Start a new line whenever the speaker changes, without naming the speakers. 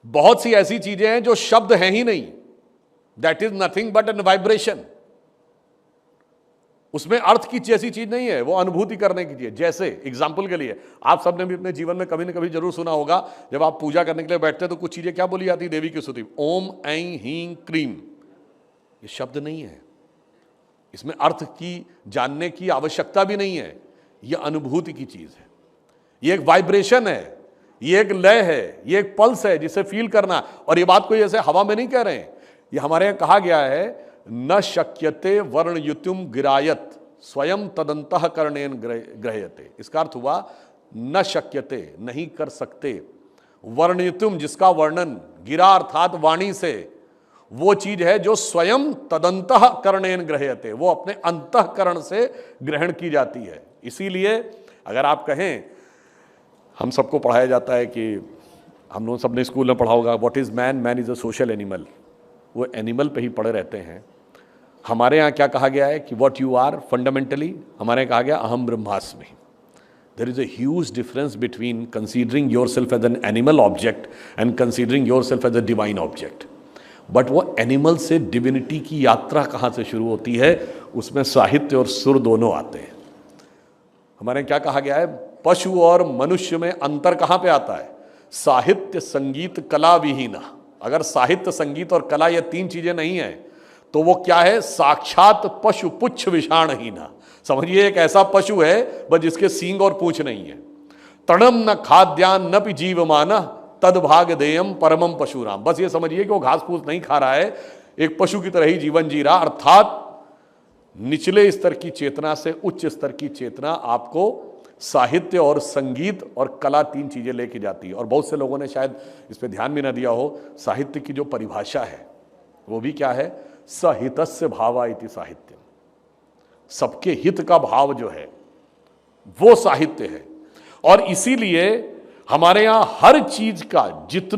बहुत सी ऐसी चीजें हैं जो शब्द हैं ही नहीं, that is nothing but an vibration. उसमें अर्थ की जैसी चीज नहीं है, वो अनुभूति करने की चीज। जैसे एग्जाम्पल के लिए, आप सबने भी अपने जीवन में कभी ना कभी जरूर सुना होगा, जब आप पूजा करने के लिए बैठते हैं तो कुछ चीजें क्या बोली जाती है देवी की स्तुति, ओम ऐं हीं क्रीम। ये शब्द नहीं है, इसमें अर्थ की जानने की आवश्यकता भी नहीं है, यह अनुभूति की चीज है, ये एक वाइब्रेशन है, ये एक लय है, ये एक पल्स है जिसे फील करना। और ये बात कोई ऐसे हवा में नहीं कह रहे हैं, ये हमारे यहां कहा गया है, न शक्यते वर्णयुतुम गिरायत स्वयं तदंतः कर्णेन ग्रह्यते। इसका अर्थ हुआ न शक्यते, नहीं कर सकते, वर्णयुतुम जिसका वर्णन, गिरा अर्थात वाणी से, वो चीज है जो स्वयं तदंतः कर्णेन ग्रह्यते, वो अपने अंतःकरण से ग्रहण की जाती है। इसीलिए अगर आप कहें, हम सबको पढ़ाया जाता है कि हम लोग सबने स्कूल में पढ़ा होगा, what is man, man is a social animal. वो एनिमल पे ही पढ़े रहते हैं। हमारे यहाँ क्या कहा गया है कि व्हाट यू आर फंडामेंटली, हमारे यहाँ कहा गया अहम ब्रह्मास्मि। There is a huge difference between considering yourself as an animal object and considering yourself as a divine object. But वो एनिमल से डिविनिटी की यात्रा कहाँ से शुरू होती है, उसमें साहित्य और सुर दोनों आते हैं। हमारे क्या कहा गया है, पशु और मनुष्य में अंतर कहाँ पे आता है, साहित्य संगीत कला विहीना। अगर साहित्य संगीत और कला ये तीन चीजें नहीं है तो वो क्या है, साक्षात पशु पुच्छ विषाणहीना। समझिए एक ऐसा पशु है बस जिसके सींग और पूंछ नहीं है। तड़म न खाद्यान न पि जीवमान तदभाग देयम परमम पशुराम। बस ये समझिए कि वो घास फूस नहीं खा रहा है, एक पशु की तरह ही जीवन जी रहा। अर्थात निचले स्तर की चेतना से उच्च स्तर की चेतना आपको साहित्य और संगीत और कला तीन चीजें लेके जाती है। और बहुत से लोगों ने शायद इस पे ध्यान भी ना दिया हो, साहित्य की जो परिभाषा है वो भी क्या है, सहितस्य भावा इति साहित्य। सबके हित का भाव जो है वो साहित्य है। और इसीलिए हमारे यहां हर चीज का जितना